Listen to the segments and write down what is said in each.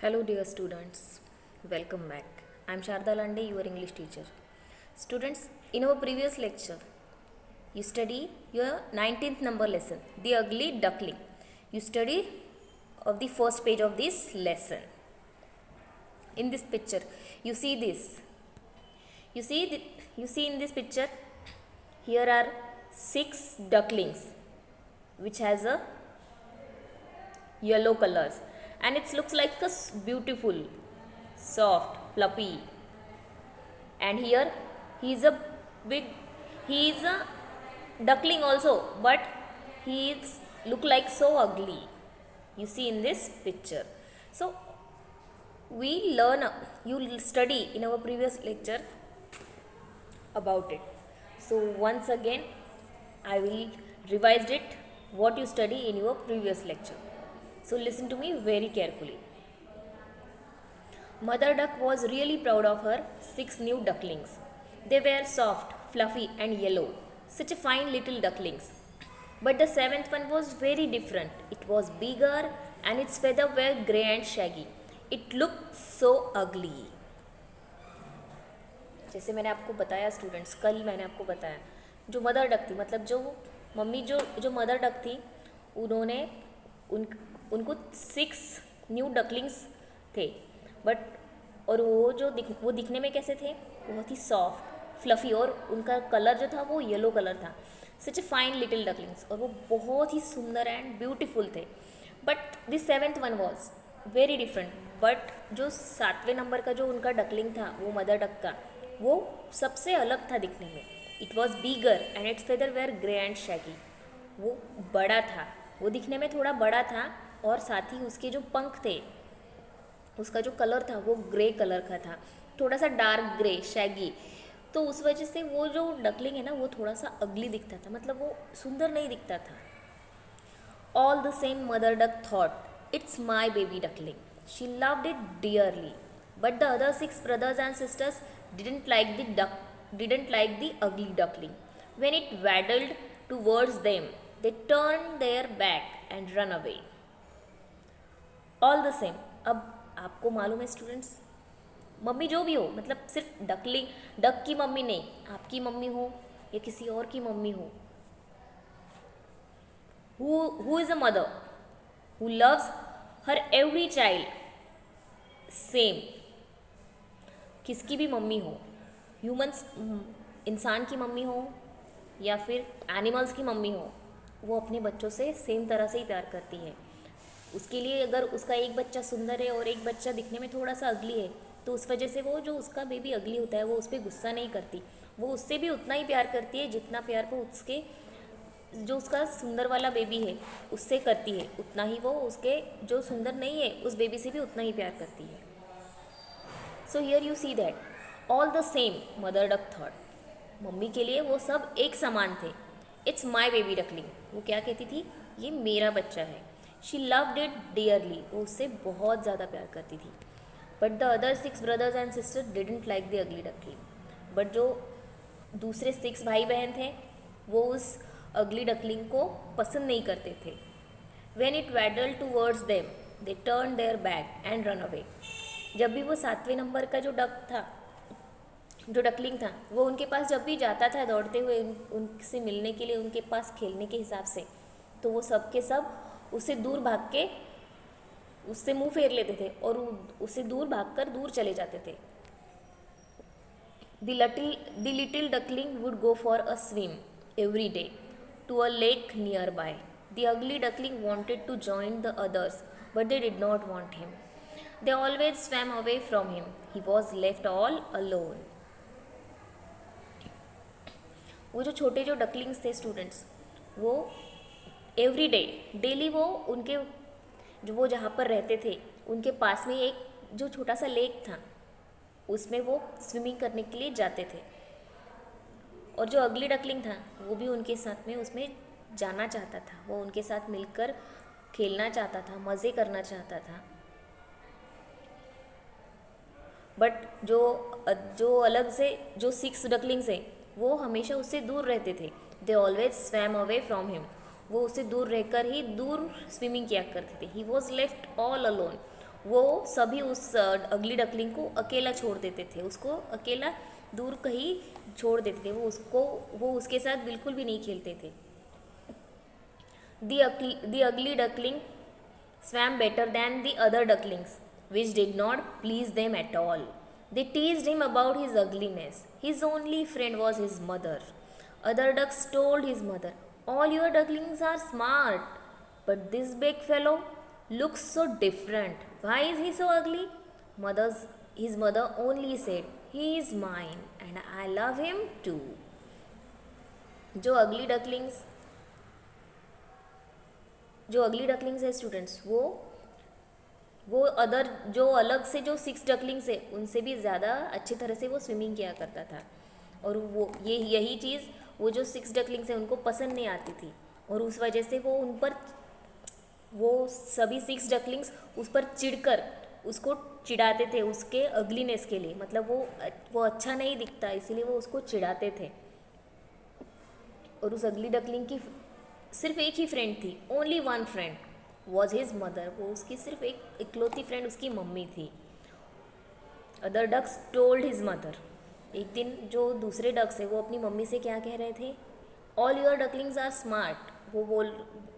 Hello, dear students. Welcome back. I am Sharda Lande, your English teacher. Students, in our previous lecture, you study your 19th number lesson, The Ugly Duckling. You study of the first page of this lesson. In this picture, you see this. You see in this picture, here are 6 ducklings, which has a yellow colors, and it looks like a beautiful, soft, fluffy. And here he is a duckling also, but he is look like so ugly. You see in this picture. So you will study in our previous lecture about it. So once again I will revise it what you study in your previous lecture. So listen to me very carefully. Mother duck was really proud of her 6 new ducklings. They were soft, fluffy and yellow, such a fine little ducklings. But the 7th one was very different. It was bigger and its feathers were grey and shaggy. It looked so ugly. जैसे मैंने आपको बताया students, कल मैंने आपको बताया, जो mother duck थी, मतलब जो मम्मी जो मदर डक थी, उन्होंने उनको 6 न्यू डकलिंग्स थे, बट और वो दिखने में कैसे थे, बहुत ही सॉफ्ट, फ्लफ़ी, और उनका कलर जो था वो येलो कलर था. सच ए फाइन लिटिल डकलिंग्स, और वो बहुत ही सुंदर एंड ब्यूटीफुल थे. But this 7th one was very different. But जो 7वें नंबर का जो उनका डकलिंग था, वो मदर डक का, वो सबसे अलग था दिखने में. It was bigger and its feather were grey and shaggy. वो बड़ा था, वो दिखने में थोड़ा बड़ा था, और साथ ही उसके जो पंख थे, उसका जो कलर था वो ग्रे कलर का था, थोड़ा सा डार्क ग्रे शैगी. तो उस वजह से वो जो डकलिंग है ना, वो थोड़ा सा अगली दिखता था, मतलब वो सुंदर नहीं दिखता था. All the same mother duck thought it's my baby duckling. She loved it dearly. But the other 6 brothers and sisters didn't like the ugly duckling. When it waddled towards them, they turned their back and run away. All the same, अब आपको मालूम है students, mummy जो भी हो, मतलब सिर्फ duck की मम्मी नहीं, आपकी मम्मी हो या किसी और की मम्मी हो, who is a mother who loves her every child same. किसकी भी मम्मी हो, ह्यूमंस, इंसान की मम्मी हो या फिर एनिमल्स की मम्मी हो, वो अपने बच्चों से सेम तरह से ही प्यार करती है. उसके लिए अगर उसका एक बच्चा सुंदर है और एक बच्चा दिखने में थोड़ा सा अगली है, तो उस वजह से वो जो उसका बेबी अगली होता है, वो उस पर गुस्सा नहीं करती. वो उससे भी उतना ही प्यार करती है जितना प्यार वो उसके जो उसका सुंदर वाला बेबी है उससे करती है, उतना ही वो उसके जो सुंदर नहीं है उस बेबी से भी उतना ही प्यार करती है. So here you see that all the same mother duck thought. Mummy के लिए वो सब एक समान थे. It's my baby duckling. वो क्या कहती थी, ये मेरा बच्चा है. She loved it dearly. वो उससे बहुत ज़्यादा प्यार करती थी. But the other 6 brothers and sisters didn't like the ugly duckling. But जो दूसरे 6 भाई बहन थे, वो उस अगली डकलिंग को पसंद नहीं करते थे. When it waddle towards them they turn their back and run away. जब भी वो 7वें नंबर का जो डकलिंग था, वो उनके पास जब भी जाता था दौड़ते हुए उनसे मिलने के लिए, उनके पास खेलने के हिसाब से, तो वो सब के सब उससे दूर भाग के उससे मुंह फेर लेते थे और उससे दूर भागकर दूर चले जाते थे. The little duckling would go for a swim every day to a lake nearby. The ugly duckling wanted to join the others, but they did not want him. They always swam away from him. He was left all alone. वो जो छोटे जो ducklings थे students, वो every day daily वो उनके जो वो जहाँ पर रहते थे उनके पास में एक जो छोटा सा लेक था, उसमें वो स्विमिंग करने के लिए जाते थे. और जो अगली डकलिंग था, वो भी उनके साथ में उसमें जाना चाहता था. वो उनके साथ मिलकर खेलना चाहता था, मज़े करना चाहता था. बट जो अलग से जो 6 डकलिंग्स हैं, वो हमेशा उससे दूर रहते थे. They always swum away from him. वो उससे दूर रहकर ही दूर स्विमिंग किया करते थे. He was left all alone. वो सभी उस अगली डकलिंग को अकेला छोड़ देते थे, उसको अकेला दूर कहीं छोड़ देते थे, वो उसके साथ बिल्कुल भी नहीं खेलते थे। The ugly duckling swam better than the other ducklings, which did not please them at all. They teased him about his ugliness. His only friend was his mother. Other ducks told his mother, "All your ducklings are smart, but this big fellow looks so different. Why is he so ugly?" His mother only said, "He is mine, and I love him too." जो अगली ducklings है students, वो other जो अलग से जो 6 ducklings है उनसे भी ज़्यादा अच्छी तरह से वो स्विमिंग किया करता था। और वो यही चीज़ वो जो 6 डकलिंग्स हैं उनको पसंद नहीं आती थी, और उस वजह से वो सभी 6 डकलिंग्स उस पर चिढ़कर उसको चिढ़ाते थे उसके अगलीनेस के लिए, मतलब वो अच्छा नहीं दिखता इसलिए वो उसको चिढ़ाते थे। और उस अगली डकलिंग की सिर्फ एक ही फ्रेंड थी, only one friend was his mother, वो उसकी सिर्फ एक इकलौती फ्रेंड उसकी मम्मी थी। Other ducks told his mother, एक दिन जो दूसरे डक्स है वो अपनी मम्मी से क्या कह रहे थे, all your ducklings are smart.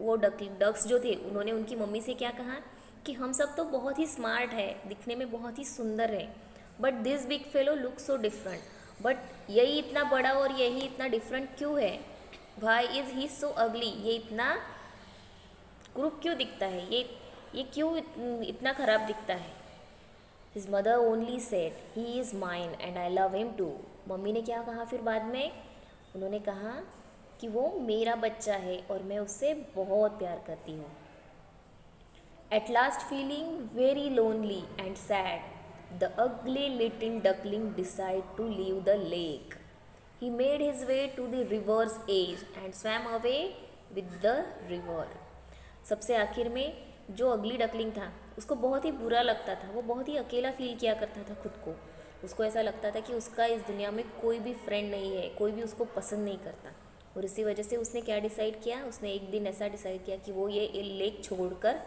वो डक्स जो थे उन्होंने उनकी मम्मी से क्या कहा कि हम सब तो बहुत ही स्मार्ट है, दिखने में बहुत ही सुंदर है, but this big fellow look so different, but यही इतना बड़ा और यही इतना डिफरेंट क्यों है, वाई इज़ ही सो अगली, ये इतना क्रूप क्यों दिखता है, ये क्यों इतना ख़राब दिखता है। His mother only said, he is mine and I love him too. Mummy ने क्या कहा फिर बाद में, उन्होंने कहा कि वो मेरा बच्चा है और मैं उससे बहुत प्यार करती हूँ। At last feeling very lonely and sad, the ugly little duckling decide to leave the lake. He made his way to the river's edge and swam away with the river. सबसे आखिर में जो अगली डकलिंग था उसको बहुत ही बुरा लगता था, वो बहुत ही अकेला फील किया करता था खुद को। उसको ऐसा लगता था कि उसका इस दुनिया में कोई भी फ्रेंड नहीं है, कोई भी उसको पसंद नहीं करता। और इसी वजह से उसने क्या डिसाइड किया, उसने एक दिन ऐसा डिसाइड किया कि वो ये लेक छोड़कर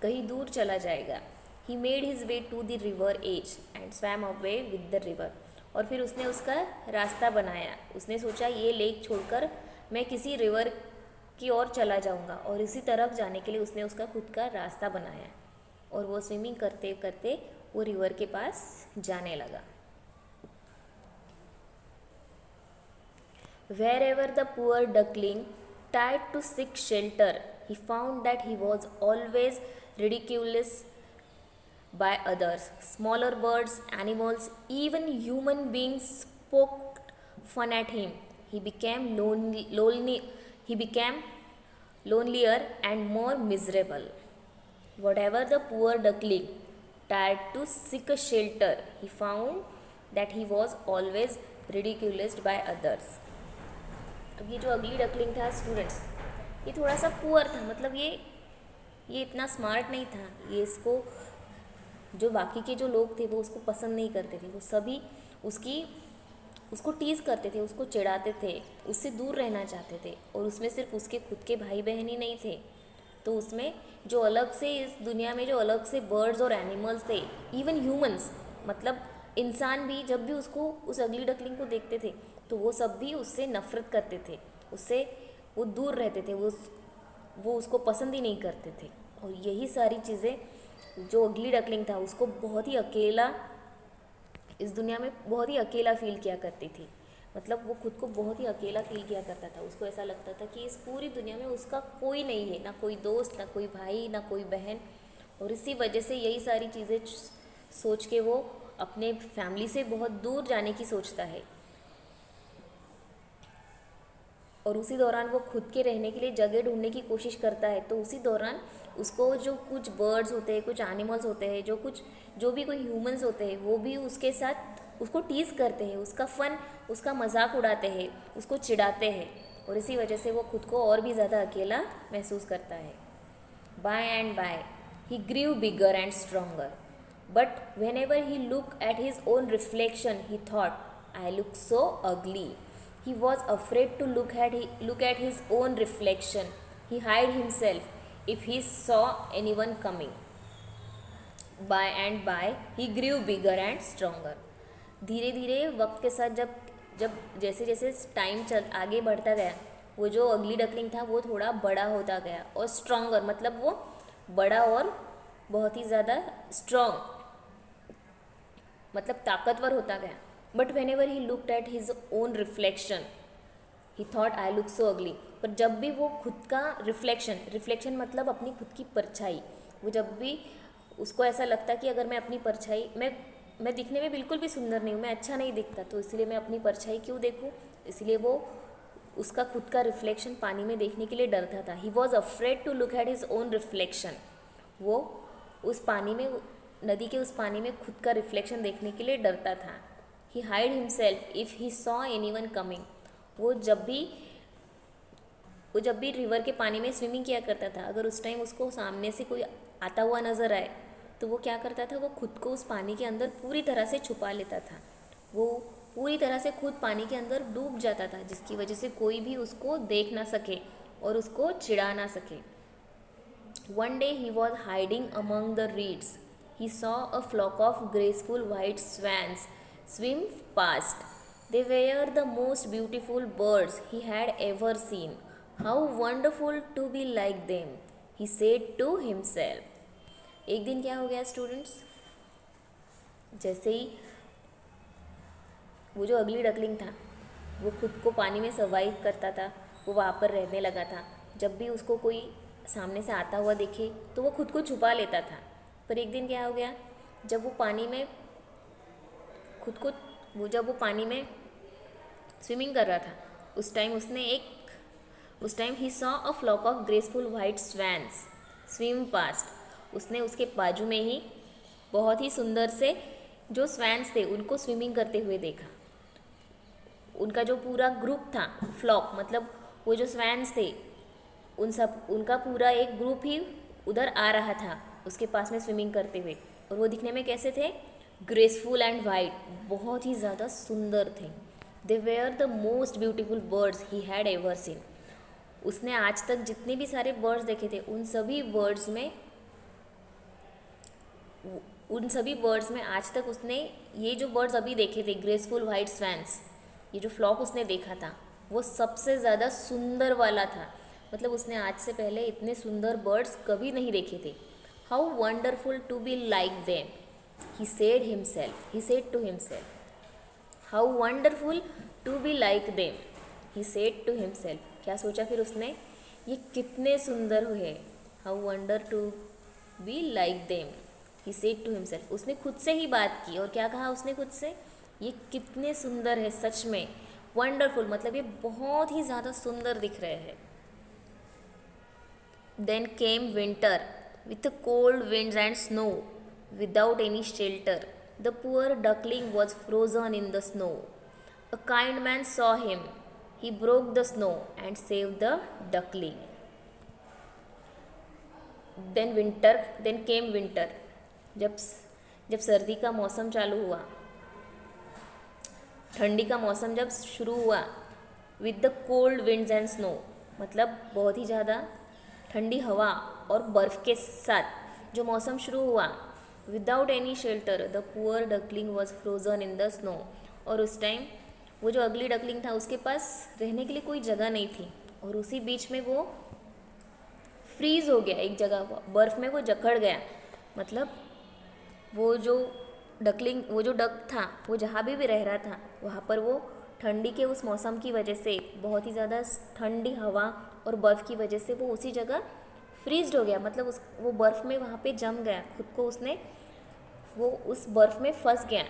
कहीं दूर चला जाएगा। He made his way to the river edge and swam away with the river. और फिर उसने उसका रास्ता बनाया, उसने सोचा ये लेक छोड़कर मैं किसी रिवर की ओर चला जाऊंगा, और इसी तरफ जाने के लिए उसने उसका खुद का रास्ता बनाया और वो स्विमिंग करते करते वो रिवर के पास जाने लगा। Wherever the poor duckling tried to seek shelter, he found that he was always ridiculous by others. Smaller birds, animals, even human beings poked fun at him. He became lonelier and more miserable. Whatever the poor duckling tried to seek a shelter, he found that he was always ridiculed by others. अब ये जो अगली duckling था students, ये थोड़ा सा poor था, मतलब ये इतना स्मार्ट नहीं था, ये इसको जो बाकी के जो लोग थे वो उसको पसंद नहीं करते थे, वो सभी उसको टीज़ करते थे, उसको चिढ़ाते थे, उससे दूर रहना चाहते थे। और उसमें सिर्फ उसके खुद के भाई बहन ही नहीं थे, तो उसमें जो अलग से इस दुनिया में जो अलग से बर्ड्स और एनिमल्स थे, इवन ह्यूमंस, मतलब इंसान भी जब भी उस अगली डकलिंग को देखते थे तो वो सब भी उससे नफ़रत करते थे, उससे वो दूर रहते थे, वो उसको पसंद ही नहीं करते थे। और यही सारी चीज़ें जो अगली डकलिंग था उसको बहुत ही अकेला, इस दुनिया में बहुत ही अकेला फील किया करती थी, मतलब वो खुद को बहुत ही अकेला फील किया करता था। उसको ऐसा लगता था कि इस पूरी दुनिया में उसका कोई नहीं है, ना कोई दोस्त, ना कोई भाई, ना कोई बहन। और इसी वजह से यही सारी चीज़ें सोच के वो अपने फैमिली से बहुत दूर जाने की सोचता है। और उसी दौरान वो खुद के रहने के लिए जगह ढूंढने की कोशिश करता है, तो उसी दौरान उसको जो कुछ बर्ड्स होते हैं, कुछ एनिमल्स होते हैं, जो भी कोई ह्यूमंस होते हैं, वो भी उसके साथ उसको टीज़ करते हैं, उसका फ़न, उसका मजाक उड़ाते हैं, उसको चिढ़ाते हैं, और इसी वजह से वो खुद को और भी ज़्यादा अकेला महसूस करता है। By and by he grew bigger and stronger, but whenever he look at his own reflection he thought, I look so ugly. He was afraid to look at his own reflection. He hid himself if he saw anyone coming. By he grew bigger and stronger. धीरे धीरे वक्त के साथ जब जब जैसे जैसे time चल आगे बढ़ता गया, वो जो अगली डकलिंग था वो थोड़ा बड़ा होता गया और स्ट्रोंगर मतलब वो बड़ा और बहुत ही ज़्यादा स्ट्रॉन्ग मतलब ताकतवर होता गया। But whenever he looked at his own reflection he thought I look so अगली। पर जब भी वो खुद का रिफ्लेक्शन मतलब अपनी खुद की परछाई, वो जब भी उसको ऐसा लगता कि अगर मैं अपनी परछाई मैं दिखने में बिल्कुल भी सुंदर नहीं हूँ, मैं अच्छा नहीं दिखता, तो इसलिए मैं अपनी परछाई क्यों देखूँ, इसलिए वो उसका खुद का रिफ्लेक्शन पानी में देखने के लिए डरता था। He was afraid to look at his own reflection. वो उस पानी में, नदी के उस पानी में खुद का रिफ्लेक्शन देखने के लिए डरता था। He hide himself if he saw anyone coming. वो जब भी रिवर के पानी में स्विमिंग किया करता था, अगर उस टाइम उसको सामने से कोई आता हुआ नज़र आए तो वो क्या करता था, वो खुद को उस पानी के अंदर पूरी तरह से छुपा लेता था। वो पूरी तरह से खुद पानी के अंदर डूब जाता था, जिसकी वजह से कोई भी उसको देख ना सके और उसको चिढ़ा ना सके। One day he was hiding among the reeds. He saw a flock of graceful white swans swim past. They were the most beautiful birds he had ever seen. How wonderful to be like them, he said to himself. एक दिन क्या हो गया students, जैसे ही वो जो अगली डकलिंग था वो खुद को पानी में सर्वाइव करता था, वो वहाँ पर रहने लगा था। जब भी उसको कोई सामने से आता हुआ देखे तो वो खुद को छुपा लेता था। पर एक दिन क्या हो गया, जब वो पानी में जब वो पानी में स्विमिंग कर रहा था, उस time he saw a flock of graceful white swans swim past. उसने उसके बाजू में ही बहुत ही सुंदर से जो स्वैन्स थे उनको स्विमिंग करते हुए देखा। उनका जो पूरा ग्रुप था, फ्लॉक मतलब वो जो स्वैन्स थे, उनका पूरा एक ग्रुप ही उधर आ रहा था उसके पास में स्विमिंग करते हुए। और वो दिखने में कैसे थे, ग्रेसफुल एंड वाइट, बहुत ही ज़्यादा सुंदर थे। They were the most beautiful birds he had ever seen. उसने आज तक जितने भी सारे बर्ड्स देखे थे उन सभी बर्ड्स में आज तक उसने ये जो बर्ड्स अभी देखे थे, ग्रेसफुल वाइट स्वैन्स, ये जो फ्लॉक उसने देखा था वो सबसे ज़्यादा सुंदर वाला था। मतलब उसने आज से पहले इतने सुंदर बर्ड्स कभी नहीं देखे थे। How wonderful to be like them, he said to himself. How wonderful to be like them, he said to himself. क्या सोचा फिर उसने, ये कितने सुंदर हुए। How wonder to be like them, he said to himself. उसने खुद से ही बात की और क्या कहा उसने खुद से, ये कितने सुंदर है सच में। वंडरफुल मतलब ये बहुत ही ज़्यादा सुंदर दिख रहे हैं। Then came winter with the cold winds and snow without any shelter. The poor duckling was frozen in the snow. A kind man saw him. He broke the snow and saved the duckling. Then came winter. जब सर्दी का मौसम चालू हुआ, ठंडी का मौसम जब शुरू हुआ, with the cold winds and snow मतलब बहुत ही ज़्यादा ठंडी हवा और बर्फ़ के साथ जो मौसम शुरू हुआ, without any shelter the poor duckling was frozen in the snow. और उस टाइम वो जो अगली डकलिंग था उसके पास रहने के लिए कोई जगह नहीं थी और उसी बीच में वो फ्रीज़ हो गया, एक जगह बर्फ़ में वो जकड़ गया। मतलब वो जो डक था वो जहाँ भी रह रहा था वहाँ पर वो ठंडी के उस मौसम की वजह से, बहुत ही ज़्यादा ठंडी हवा और बर्फ़ की वजह से वो उसी जगह फ्रीज्ड हो गया। मतलब वो बर्फ़ में वहाँ पे जम गया, खुद को वो उस बर्फ़ में फंस गया।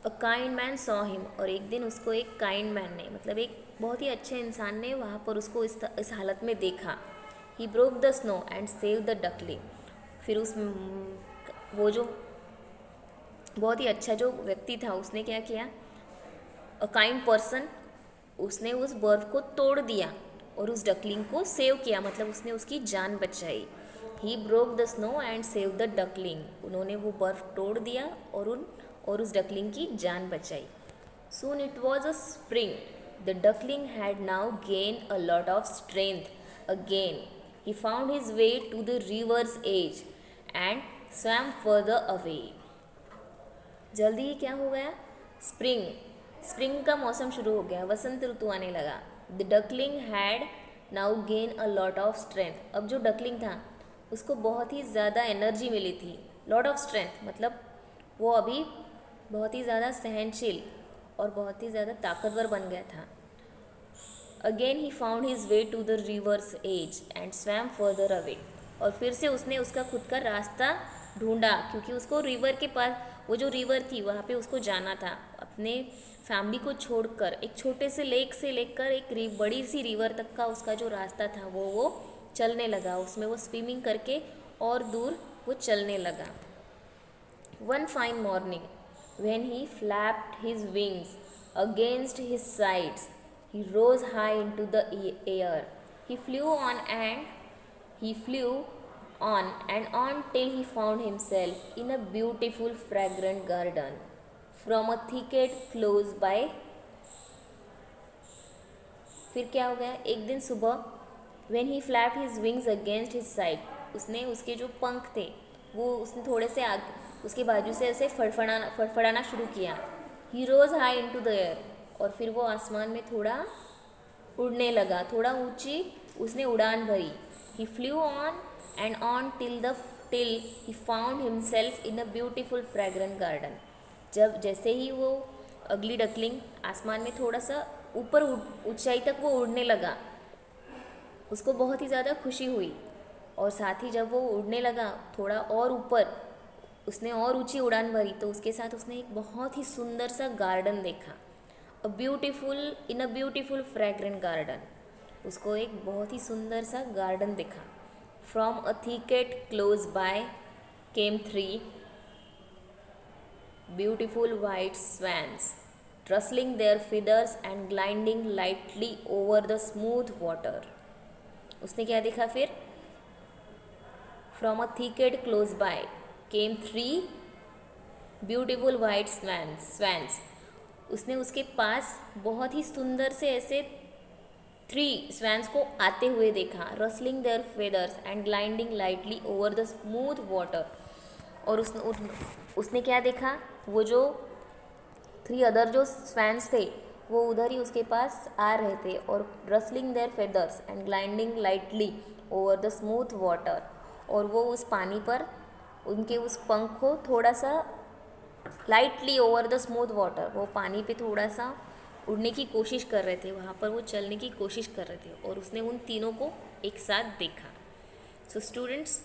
A kind man saw him, और एक दिन उसको एक काइंड मैन ने मतलब एक बहुत ही अच्छे इंसान ने वहाँ पर उसको इस हालत में देखा। He broke the snow and save the duckling. फिर वो जो बहुत ही अच्छा जो व्यक्ति था उसने क्या किया, अ काइंड पर्सन, उसने उस बर्फ़ को तोड़ दिया और उस डकलिंग को सेव किया, मतलब उसने उसकी जान बचाई। He broke the snow and save the duckling. उन्होंने वो बर्फ़ तोड़ दिया और उस डकलिंग की जान बचाई। Soon it was a spring. The duckling had now gain a lot of strength again. He found his way to the river's edge and swum further away. जल्दी ही क्या हो गया, स्प्रिंग का मौसम शुरू हो गया, वसंत ऋतु आने लगा। The duckling had now gain a lot of strength. अब जो डकलिंग था उसको बहुत ही ज़्यादा एनर्जी मिली थी। लॉट ऑफ स्ट्रेंथ मतलब वो अभी बहुत ही ज़्यादा सहनशील और बहुत ही ज़्यादा ताकतवर बन गया था। Again he found his way to the river's edge and swam further away. और फिर से उसने उसका खुद का रास्ता ढूंढा, क्योंकि उसको रिवर के पास, वो जो रिवर थी वहाँ पे उसको जाना था। अपने फैमिली को छोड़कर एक छोटे से लेक से लेकर एक बड़ी सी रिवर तक का उसका जो रास्ता था वो चलने लगा। उसमें वो स्विमिंग करके और दूर वो चलने लगा। One fine morning, when he flapped his wings against his sides, he rose high into the air. He flew on and on till he found himself in a beautiful fragrant garden. From a thicket close by, फिर क्या हो गया, एक दिन सुबह, when he flapped his wings against his side, उसने उसके जो पंख थे वो उसने थोड़े से आगे उसके बाजू से उसे फड़फड़ाना शुरू किया। ही रोज हाई इनटू द एयर, और फिर वो आसमान में थोड़ा उड़ने लगा, थोड़ा ऊंची उसने उड़ान भरी। He flew on till he found himself in a beautiful fragrant garden. जैसे ही वो अगली डकलिंग आसमान में थोड़ा सा ऊपर ऊंचाई तक वो उड़ने लगा, उसको बहुत ही ज़्यादा खुशी हुई। और साथ ही जब वो उड़ने लगा थोड़ा और ऊपर, उसने और ऊंची उड़ान भरी, तो उसके साथ उसने एक बहुत ही सुंदर सा गार्डन देखा। In a beautiful fragrant garden, उसको एक बहुत ही सुंदर सा गार्डन दिखा। From a thicket close by came 3 beautiful white swans, rustling their feathers and gliding lightly over the smooth water. उसने क्या देखा फिर, From a thicket close by came 3 beautiful white swans. उसने उसके पास बहुत ही सुंदर से ऐसे 3 swans को आते हुए देखा। Rustling their feathers and gliding lightly over the smooth water. और उसने क्या देखा, वो जो 3 अदर जो स्वैन्स थे वो उधर ही उसके पास आ रहे थे, और rustling their feathers and gliding lightly over the smooth water, और वो उस पानी पर उनके उस पंख को थोड़ा सा lightly over the smooth water, वो पानी पे थोड़ा सा उड़ने की कोशिश कर रहे थे, वहाँ पर वो चलने की कोशिश कर रहे थे, और उसने उन तीनों को एक साथ देखा। So students,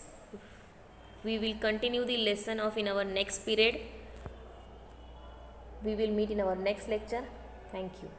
we will continue the lesson of in our next period. We will meet in our next lecture. Thank you.